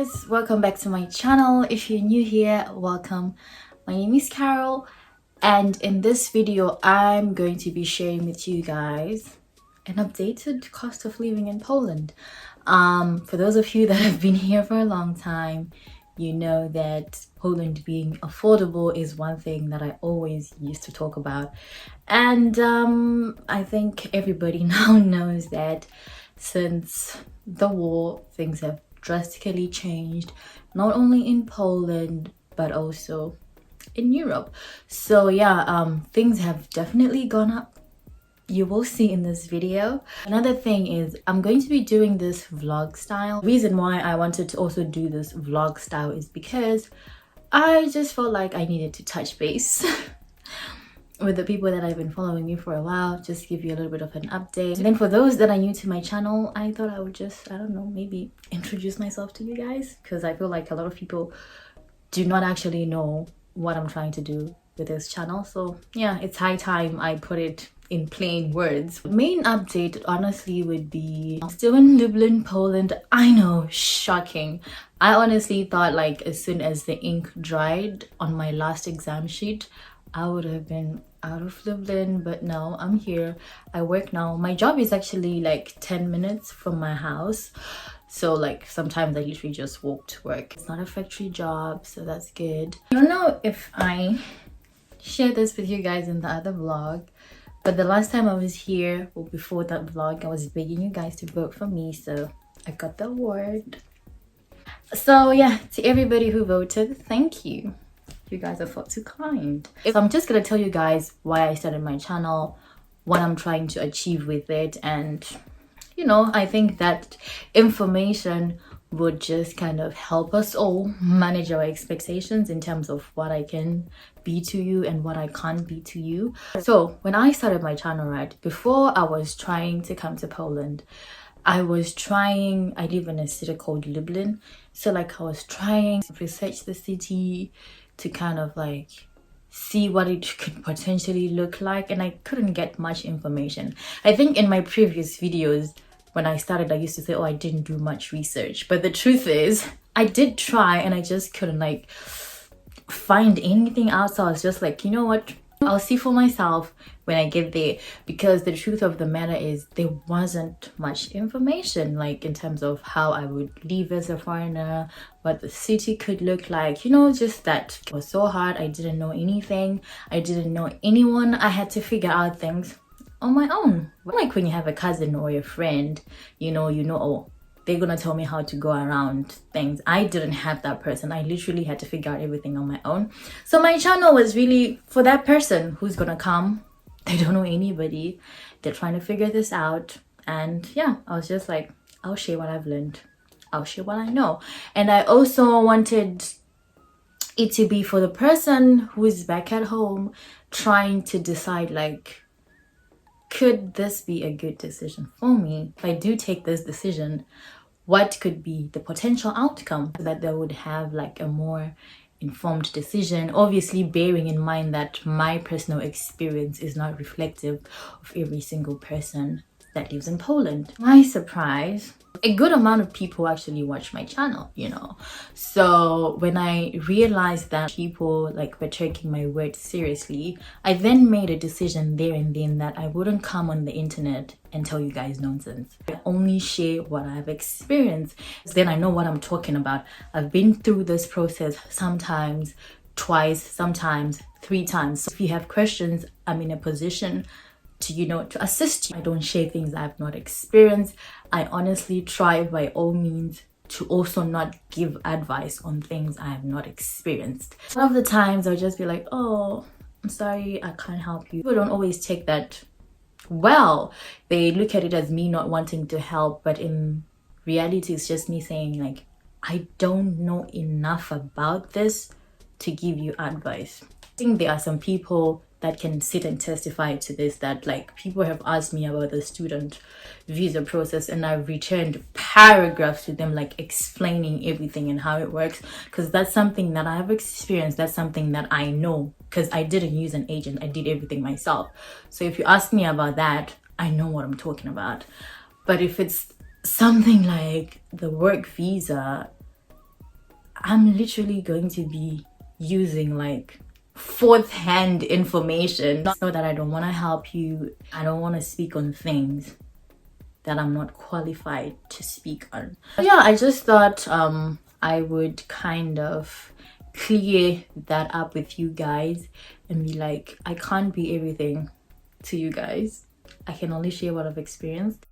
guys, welcome back to my channel. If you're new here, welcome. My name is Carol, and in this video I'm going to be sharing with you guys an updated cost of living in Poland. For those of you that have been here for a long time, you know that Poland being affordable is one thing that I always used to talk about, and I think everybody now knows that since the war, things have drastically changed, not only in Poland but also in Europe. So yeah, things have definitely gone up. You will see in this video. Another thing is I'm going to be doing this vlog style. The reason why I wanted to also do this vlog style is because I just felt like I needed to touch base with the people that have been following me for a while, just give you a little bit of an update. And then for those that are new to my channel, I thought I would just, I don't know, maybe introduce myself to you guys, because I feel like a lot of people do not actually know what I'm trying to do with this channel. So yeah, it's high time I put it in plain words. The main update honestly would be I'm still in Lublin, Poland. I know, shocking. I honestly thought like as soon as the ink dried on my last exam sheet, I would have been out of Lublin, but no, I'm here. I work now. My job is actually like 10 minutes from my house. So like sometimes I literally just walk to work. It's not a factory job, so that's good. I don't know if I shared this with you guys in the other vlog, but the last time I was here, or before that vlog, I was begging you guys to vote for me, so I got the award. So yeah, to everybody who voted, thank you. You guys are far too kind. So I'm just gonna tell you guys why I started my channel, what I'm trying to achieve with it, and you know, I think that information would just kind of help us all manage our expectations in terms of what I can be to you and what I can't be to you. So when I started my channel, right, before I was trying to come to Poland, I live in a city called Lublin, so like I was trying to research the city to kind of like see what it could potentially look like, and I couldn't get much information. I think in my previous videos when I started, I used to say, oh, I didn't do much research, but the truth is I did try and I just couldn't like find anything out. So I was just like, you know what, I'll see for myself when I get there, because the truth of the matter is there wasn't much information like in terms of how I would live as a foreigner, what the city could look like, you know, just that. It was so hard. I didn't know anything. I didn't know anyone. I had to figure out things on my own. Like when you have a cousin or a friend, you know, oh, they're gonna tell me how to go around things. I didn't have that person. I literally had to figure out everything on my own. So my channel was really for that person who's gonna come. They don't know anybody. They're trying to figure this out. And yeah, I was just like, I'll share what I've learned. I'll share what I know. And I also wanted it to be for the person who is back at home trying to decide like, could this be a good decision for me? If I do take this decision, what could be the potential outcome, so that they would have like a more informed decision, obviously bearing in mind that my personal experience is not reflective of every single person that lives in Poland. My surprise, a good amount of people actually watch my channel, you know. So when I realized that people like were taking my word seriously, I then made a decision there and then that I wouldn't come on the internet and tell you guys nonsense. I only share what I've experienced. Then I know what I'm talking about. I've been through this process sometimes twice, sometimes 3 times. So if you have questions, I'm in a position to, you know, to assist you. I don't share things I've not experienced. I honestly try by all means to also not give advice on things I have not experienced. Some of the times I'll just be like, oh, I'm sorry, I can't help you. People don't always take that well. They look at it as me not wanting to help, but in reality it's just me saying like, I don't know enough about this to give you advice. I think there are some people that can sit and testify to this, that like people have asked me about the student visa process and I've returned paragraphs to them like explaining everything and how it works, because that's something that I have experienced. That's something that I know, because I didn't use an agent. I did everything myself. So if you ask me about that, I know what I'm talking about. But if it's something like the work visa, I'm literally going to be using like fourth hand information. Not so that I don't want to help you. I don't want to speak on things that I'm not qualified to speak on. But yeah, I just thought I would kind of clear that up with you guys and be like, I can't be everything to you guys. I can only share what I've experienced.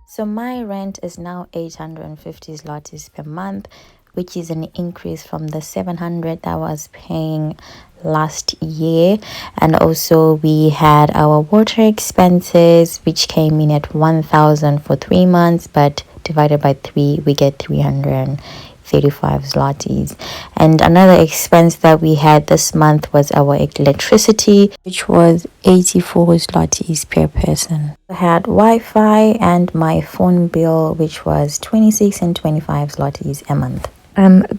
So my rent is now 850 zlotys per month, which is an increase from the 700 that I was paying last year. And also we had our water expenses, which came in at 1000 for 3 months, but divided by 3 we get 335 zlotys. And another expense that we had this month was our electricity, which was 84 zlotys per person. I had Wi-Fi and my phone bill, which was 26 and 25 zlotys a month.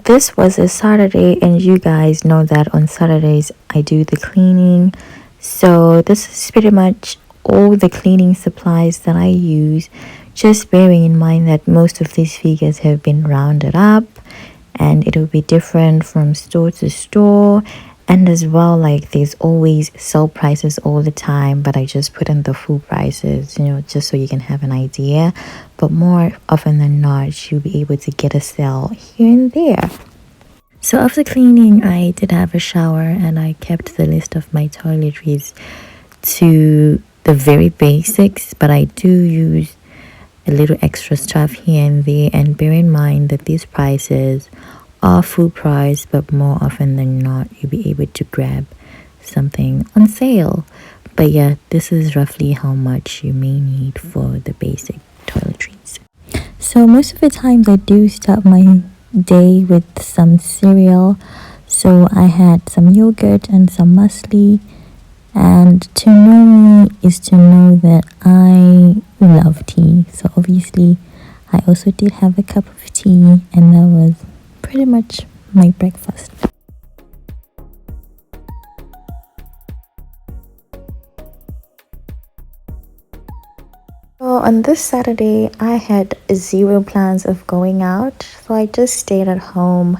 This was a Saturday, and you guys know that on Saturdays I do the cleaning. So this is pretty much all the cleaning supplies that I use, just bearing in mind that most of these figures have been rounded up and it will be different from store to store. And as well, like, there's always sale prices all the time, but I just put in the full prices, you know, just so you can have an idea. But more often than not, you'll be able to get a sale here and there. So after cleaning, I did have a shower and I kept the list of my toiletries to the very basics, but I do use a little extra stuff here and there. And bear in mind that these prices are full price, but more often than not you'll be able to grab something on sale. But yeah, this is roughly how much you may need for the basic toiletries. So most of the times I do start my day with some cereal. So I had some yogurt and some muesli. And to know me is to know that I love tea. So obviously I also did have a cup of tea, and that was pretty much my breakfast. So on this Saturday, I had zero plans of going out, so I just stayed at home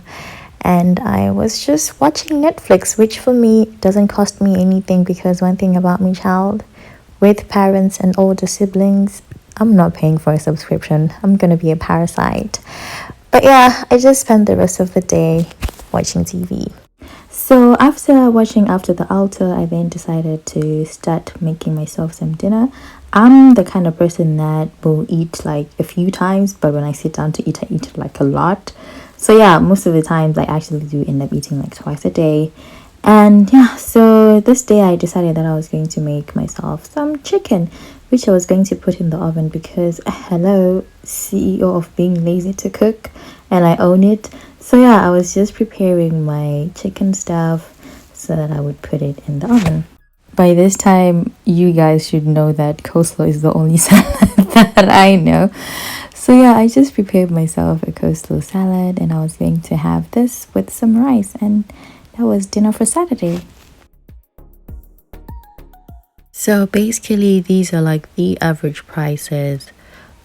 and I was just watching Netflix, which for me doesn't cost me anything, because one thing about my child, with parents and older siblings, I'm not paying for a subscription. I'm gonna be a parasite. But yeah, I just spent the rest of the day watching TV. So after watching After the Altar, I then decided to start making myself some dinner. I'm the kind of person that will eat like a few times, but when I sit down to eat, I eat like a lot. So yeah, most of the times I actually do end up eating like twice a day. And yeah, so this day I decided that I was going to make myself some chicken, which I was going to put in the oven because hello, CEO of being lazy to cook, and I own it. So yeah, I was just preparing my chicken stuff so that I would put it in the oven. By this time, you guys should know that coleslaw is the only salad that I know. So yeah, I just prepared myself a coleslaw salad, and I was going to have this with some rice, and that was dinner for Saturday. So basically, these are like the average prices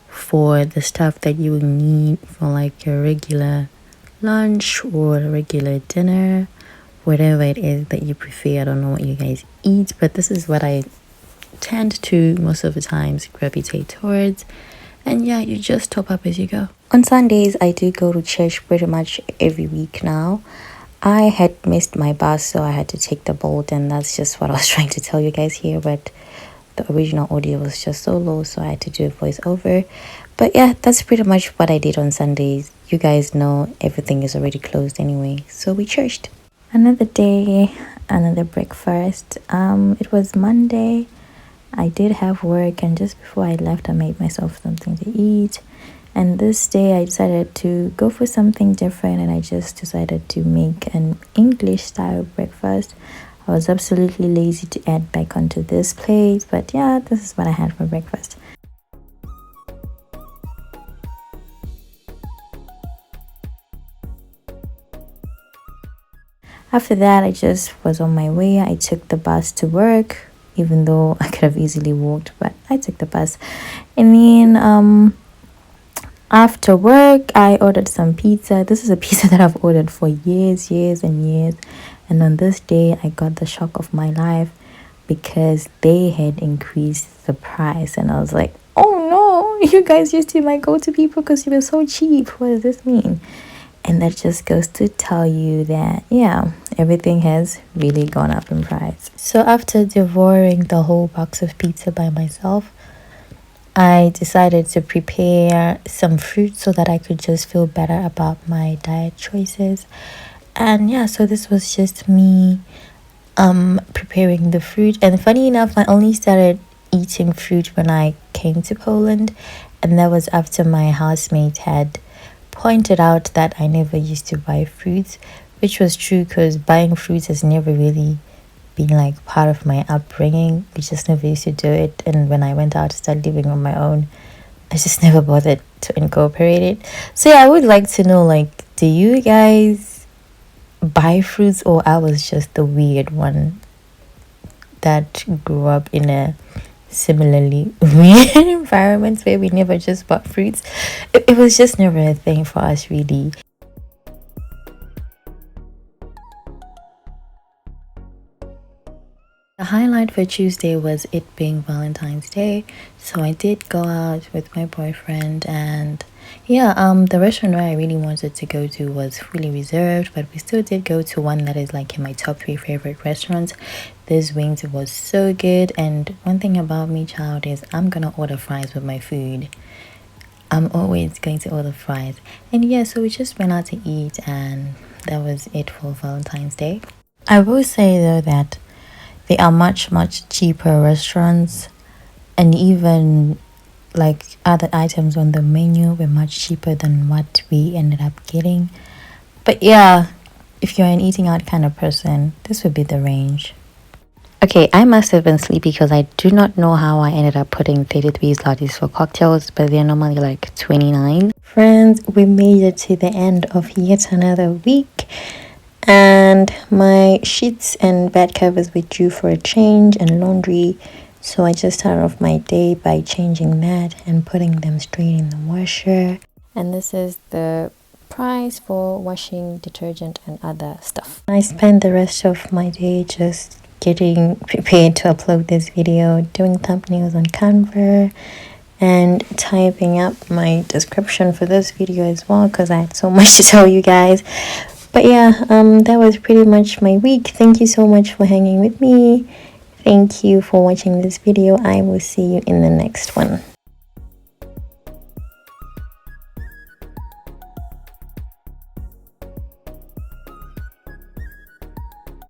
for the stuff that you would need for like your regular lunch or a regular dinner, whatever it is that you prefer. I don't know what you guys eat, but this is what I tend to most of the times gravitate towards. And yeah, you just top up as you go. On Sundays, I do go to church pretty much every week now. I had missed my bus, so I had to take the boat, and that's just what I was trying to tell you guys here, but the original audio was just so low, so I had to do a voiceover. But yeah, that's pretty much what I did on Sundays. You guys know everything is already closed anyway, so we churched. Another day, another breakfast. It was Monday. I did have work, and just before I left I made myself something to eat. And this day I decided to go for something different, and I just decided to make an English style breakfast. I was absolutely lazy to add back onto this plate, but yeah, this is what I had for breakfast. After that, I just was on my way. I took the bus to work, even though I could have easily walked, but I took the bus. And then after work, I ordered some pizza. This is a pizza that I've ordered for years and years. And on this day, I got the shock of my life because they had increased the price. And I was like, oh no, you guys used to be my go-to people because you were so cheap. What does this mean? And that just goes to tell you that, yeah, everything has really gone up in price. So after devouring the whole box of pizza by myself, I decided to prepare some fruit so that I could just feel better about my diet choices. And yeah, so this was just me preparing the fruit. And funny enough, I only started eating fruit when I came to Poland, and that was after my housemate had pointed out that I never used to buy fruits, which was true because buying fruits has never really been like part of my upbringing. We just never used to do it, and when I went out to start living on my own, I just never bothered to incorporate it. So yeah, I would like to know, like, do you guys buy fruits, or I was just the weird one that grew up in a similarly weird environment where we never just bought fruits? It was just never a thing for us, really. The highlight for Tuesday was it being Valentine's Day, so I did go out with my boyfriend, and yeah, the restaurant where I really wanted to go to was fully reserved, but we still did go to one that is like in my top 3 favorite restaurants. This wings was so good, and one thing about me, child, is I'm gonna order fries with my food. I'm always going to order fries. And yeah, so we just went out to eat, and that was it for Valentine's Day. I will say though that they are much cheaper restaurants, and even like other items on the menu were much cheaper than what we ended up getting. But yeah, if you're an eating out kind of person, this would be the range. Okay, I must have been sleepy because I do not know how I ended up putting 33 zlotys for cocktails, but they're normally like 29. Friends, we made it to the end of yet another week, and my sheets and bed covers were due for a change and laundry, so I just started off my day by changing that and putting them straight in the washer. And this is the price for washing detergent and other stuff. I spent the rest of my day just getting prepared to upload this video, doing thumbnails on Canva, and typing up my description for this video as well because I had so much to tell you guys. But yeah, that was pretty much my week. Thank you so much for hanging with me. Thank you for watching this video. I will see you in the next one.